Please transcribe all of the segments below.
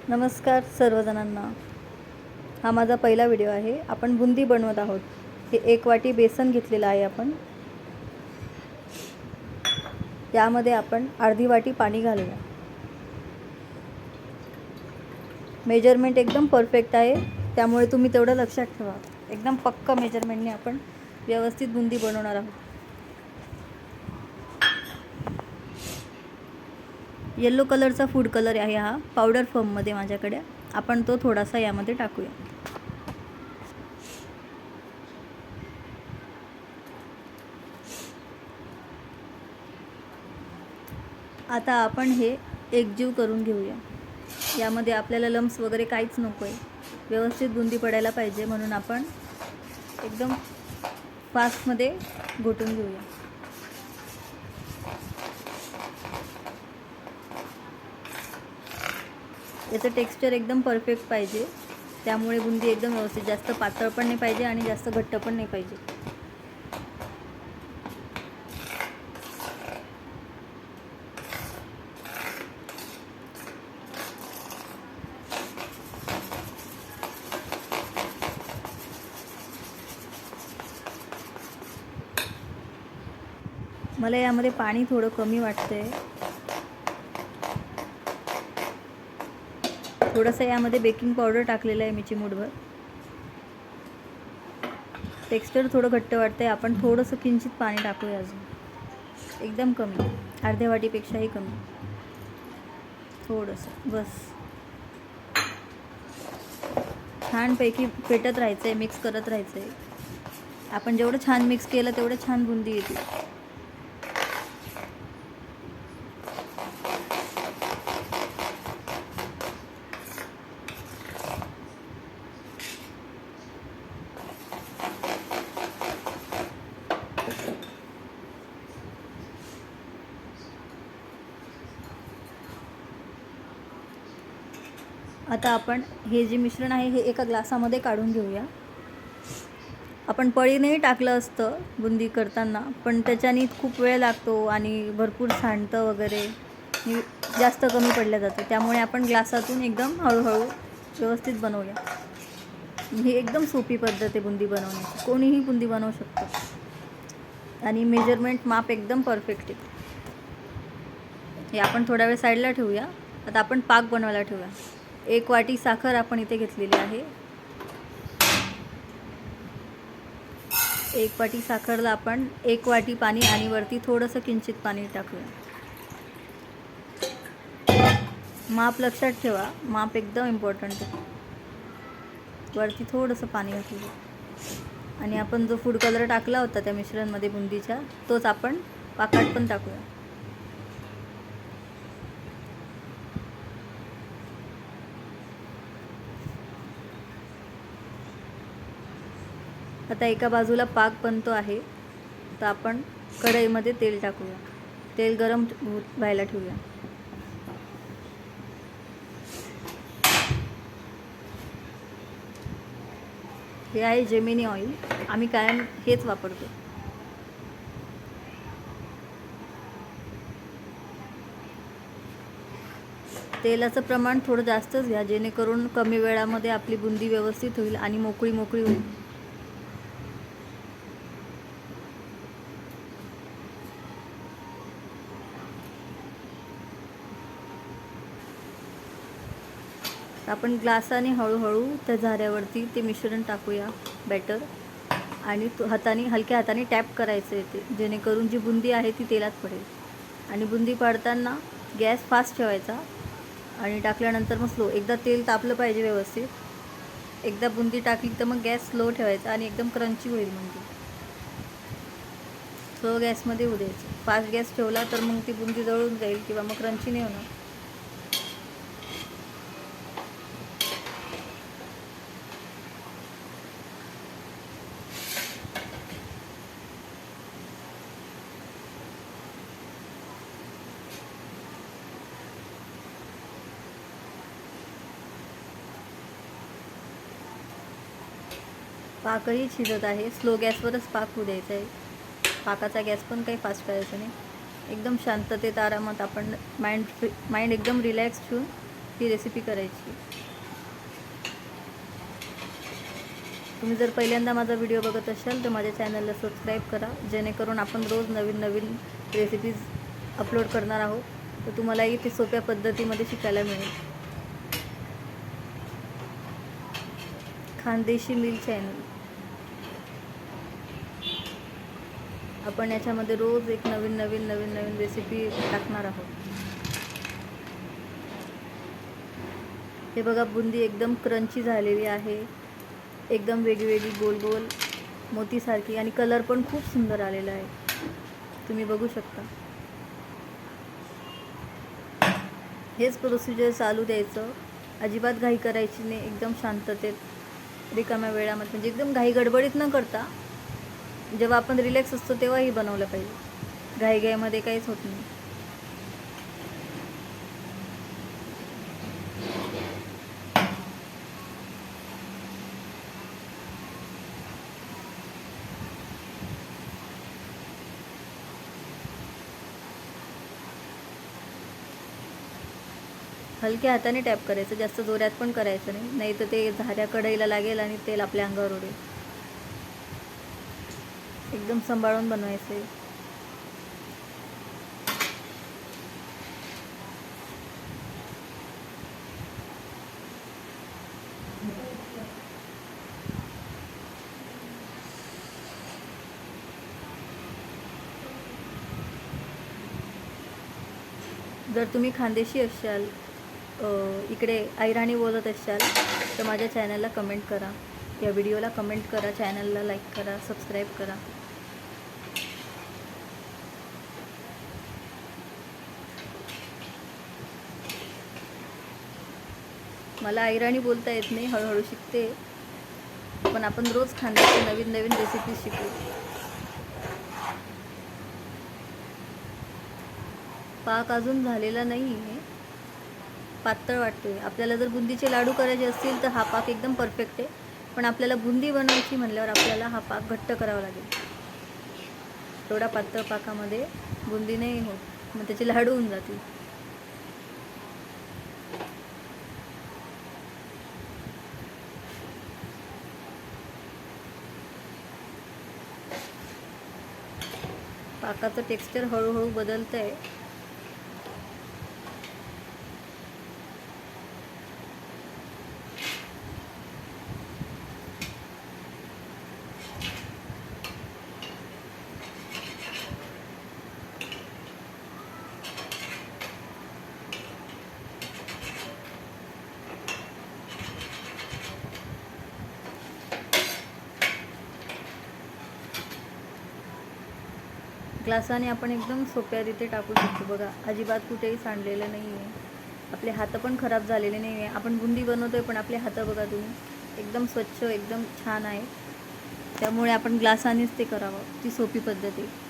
नमस्कार सर्वजणांना. हा माझा पहिला व्हिडिओ आहे. आपण बुंदी बनवत आहोत. हे 1 वाटी बेसन घेतलेलं आहे आपण. यामध्ये आपण अर्धी वाटी पाणी घालूया. मेजरमेंट एकदम परफेक्ट आहे, त्यामुळे तुम्ही तेवढं लक्षात ठेवा. एकदम पक्का मेजरमेंटने आपण व्यवस्थित बुंदी बनवणार आहोत. येलो कलरचा फूड कलर आहे हा, पावडर फॉर्ममध्ये माझ्याकडे. आपण तो थोडासा यामध्ये टाकूया. आता आपण हे एकजीव करून घेऊया. यामध्ये आपल्याला लम्स वगैरे काहीच नको आहे. व्यवस्थित बुंदी पडायला पाहिजे, म्हणून आपण एकदम फास्टमध्ये घोटून घेऊया. याचं टेक्स्चर एकदम परफेक्ट पाहिजे, त्यामुळे बुंदी एकदम व्यवस्थित, जास्त पातळ पण नाही पाहिजे आणि जास्त घट्ट पण नाही पाहिजे. मला यामध्ये पाणी थोडं कमी वाटतंय. थोडंसं यामध्ये बेकिंग पावडर टाकलेलं आहे मी चिमूटभर. टेक्स्चर थोडं घट्ट वाटतंय. आपण थोडंसं किंचित पाणी टाकूया अजून, एकदम कमी, अर्ध्या वाटीपेक्षाही कमी, थोडंसं बस. छानपैकी फेटत राहायचं आहे, मिक्स करत राहायचं आहे. आपण जेवढं छान मिक्स केलं तेवढं छान बुंदी येते. आता आपण हे जे मिश्रण आहे हे एका ग्लासामध्ये काढून घेऊया. आपण पळीनेही टाकलं असतं बुंदी करताना, पण त्याच्याने खूप वेळ लागतो आणि भरपूर सांडतं वगैरे, जास्त कमी पडलं जातं. त्यामुळे आपण ग्लासातून एकदम हळूहळू व्यवस्थित बनवूया. ही एकदम सोपी पद्धत आहे बुंदी बनवण्याची. कोणीही बुंदी बनवू शकतो आणि मेजरमेंट माप एकदम परफेक्ट आहे. हे आपण थोडा वेळ साईडला ठेवूया. आता आपण पाक बनवायला ठेवूया. 1 वाटी साखर आपण इथे घेतलेली आहे. 1 वाटी साखरला आपण 1 वाटी पाणी आणि वरती थोडंसं किंचित पाणी टाकूया. माप लक्षात ठेवा, माप एकदम इम्पॉर्टंट आहे. वरती थोडंसं पाणी घातलं आणि आपण जो फूड कलर टाकला होता त्या मिश्रणमध्ये बुंदीच्या, तोच आपण पाकात पण टाकूया. आता एका बाजूला पाक बनतो आहे, तर आपण कढईमध्ये तेल टाकूया. तेल गरम व्हायला ठेवूया. हे आहे जेमिनी ऑइल. आम्ही कायम हेच वापरतो. तेलाचं प्रमाण थोडं जास्तच घ्या, जेणेकरून कमी वेळामध्ये आपली बुंदी व्यवस्थित होईल आणि मोकळी मोकळी होईल. आपण ग्लासाने हळूहळू त्या झाऱ्यावरती ते मिश्रण टाकूया, बॅटर, आणि हाताने, हलक्या हाताने टॅप करायचं आहे ते, जेणेकरून जी बुंदी आहे ती तेलात पडेल. आणि बुंदी पाडताना गॅस फास्ट ठेवायचा आणि टाकल्यानंतर मग स्लो. एकदा तेल तापलं पाहिजे व्यवस्थित. एकदा बुंदी टाकली तर मग गॅस स्लो ठेवायचा आणि एकदम क्रंची होईल बुंदी. स्लो गॅसमध्ये होऊ द्यायचं. फास्ट गॅस ठेवला तर मग ती बुंदी जळून जाईल किंवा मग क्रंची नाही होणार. पाकही शिजत आहे. स्लो गॅसवरच पाक होऊ द्यायचा आहे. पाकाचा गॅस पण काही फास्ट करायचा नाही. एकदम शांततेत, आरामात आपण माइंड एकदम रिलॅक्स ठेवून ही रेसिपी करायची. तुम्ही जर पहिल्यांदा माझा व्हिडिओ बघत असाल तर माझ्या चॅनलला सबस्क्राईब करा, जेणेकरून आपण रोज नवीन नवीन रेसिपीज अपलोड करणार आहोत, तर तुम्हालाही ते सोप्या पद्धतीमध्ये शिकायला मिळेल. Khandeshi meal channel. आपण याच्यामध्ये रोज एक नवीन नवीन नवीन नवीन रेसिपी टाकणार आहोत. हे बघा, बुंदी एकदम क्रंची झालेली आहे, एकदम वेगवेगळी गोल गोल मोतीसारखी, आणि कलर पण खूप सुंदर आलेला आहे, तुम्ही बघू शकता. हेच प्रोसिजर चालू द्यायचं, अजिबात घाई करायची नाही, एकदम शांततेत रिकाम्या वेळामध्ये, म्हणजे एकदम घाई गडबडीत न करता जेव्हा आपण रिलॅक्स असतो तेव्हाही बनवलं पाहिजे. घाईघाईमध्ये काहीच होत नाही. हलक्या हाताने टॅप करायचं, जास्त जोरात पण करायचं नाही, नाही तर ते झाऱ्या कढईला लागेल आणि तेल आपल्या अंगावर उडेल. एकदम सांभाळून बनवायचं आहे. जर तुम्ही खानदेशी असाल, इकडे अहिराणी बोलत असाल, तर माझ्या चॅनलला कमेंट करा, या व्हिडिओला कमेंट करा, चॅनलला लाईक करा, सबस्क्राईब करा. मला अहिराणी बोलता येत नाही, हळूहळू शिकते, पण आपण रोज खानदेशी नवीन नवीन रेसिपीज शिकू. पाक अजून झालेला नाही आहे, पातळ वाटतोय. आपल्याला जर बुंदीचे लाडू करायचे असतील तर हा पाक एकदम परफेक्ट आहे, पण आपल्याला बुंदी बनवायची म्हणल्यावर आपल्याला हा पाक घट्ट करावा लागेल. थोडा पातळ पाकामध्ये बुंदी नाही होत, मग त्याचे लाडू होऊन जातील. पाकाचं टेक्स्चर हळूहळू बदलतं आहे. ग्लासाने आपण एकदम सोप्या रीते टाकू शकतो. बघा, अजिबात कुठेही सांडलेलं नाही आहे, आपले हात पण खराब झालेले नाही आहे. आपण बुंदी बनवतोय पण आपले हात बघा तुम्ही, एकदम स्वच्छ, एकदम छान आहे. त्यामुळे आपण ग्लासानेच ते करावं, ती सोपी पद्धत आहे.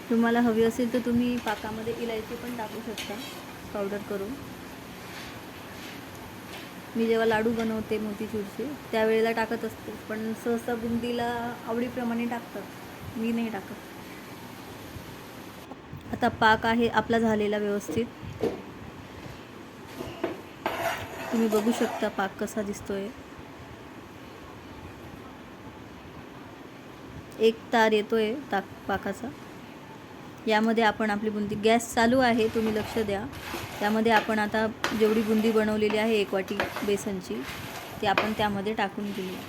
तुम्हाला हवी असेल तर तुम्ही पाकामध्ये इलायची पण टाकू शकता, पावडर करून. मी जेव्हा लाडू बनवते मोतीचूरचे त्यावेळेला टाकत असते, पण सहसा बुंदीला आवडीप्रमाणे टाकतात, मी नाही टाकत. आता पाक आहे आपला झालेला व्यवस्थित, तुम्ही बघू शकता पाक कसा दिसतोय. एक तार येतोय पाकाचा. यामध्ये आपण आपली बुंदी, गॅस चालू आहे, तुम्ही लक्ष द्या. त्यामध्ये आपण आता जेवढी बुंदी बनवलेली आहे 1 वाटी बेसनची, ती आपण त्यामध्ये टाकून घेऊया.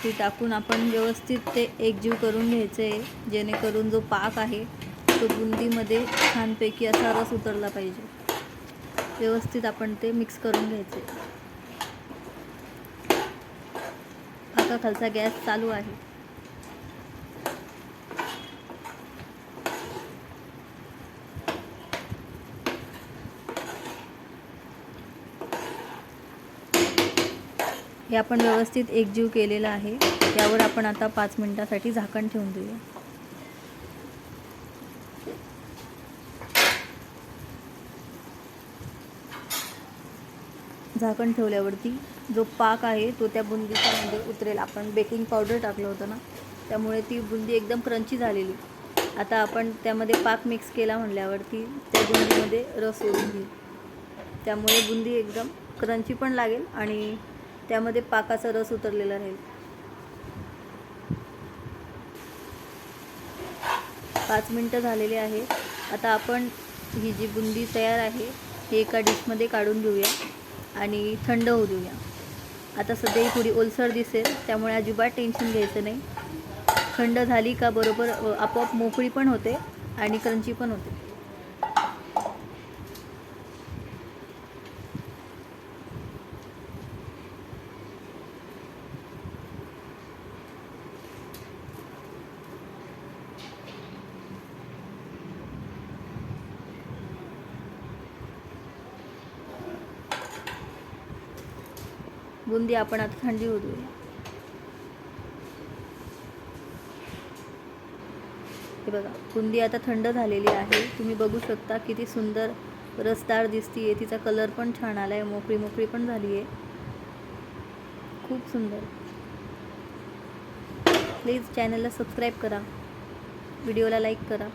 ती टाकून आपण व्यवस्थित ते एकजीव करून घ्यायचं आहे, जेणेकरून जो पाक आहे तो बुंदीमध्ये छानपैकी असा रस उतरला पाहिजे. व्यवस्थित आपण ते मिक्स करून घ्यायचे. पाकाखालचा गॅस चालू आहे. हे आपण व्यवस्थित एकजीव केलेलं आहे. यावर आपण आता 5 मिनिटासाठी झाकण ठेवून देऊया. झाकण ठेवल्यावरती जो पाक आहे तो त्या बुंदीच्यामध्ये उतरेल. आपण बेकिंग पावडर टाकलं होतं ना, त्यामुळे ती बुंदी एकदम क्रंची झालेली. आता आपण त्यामध्ये पाक मिक्स केला म्हणल्यावरती त्या बुंदीमध्ये रस ओढून घेईल. त्यामुळे बुंदी एकदम क्रंची पण लागेल आणि त्यामध्ये पाकाचा रस उतरलेला राहील. 5 मिनटं झालेले आहे. आता आपण ही जी बुंदी तयार आहे हे एका डिशमध्ये काढून घेऊया आणि थंड होऊ देऊया. आता सध्या ही थोडी ओलसर दिसेल, त्यामुळे अजिबात टेन्शन घ्यायचं नाही. थंड झाली का बरोबर आपोआप मोकळी पण होते आणि क्रंची पण होते. बुंदी आपण आता थंडी होऊ देऊया. हे बघा, बुंदी आता थंड झालेली आहे. तुम्ही बघू शकता किती सुंदर रसदार दिसतीये. तिचा कलर पण छान आलाय, मोकळी मोकळी पण झाली आहे. खूप सुंदर. प्लीज चॅनलला सबस्क्राईब करा, व्हिडिओला लाईक करा.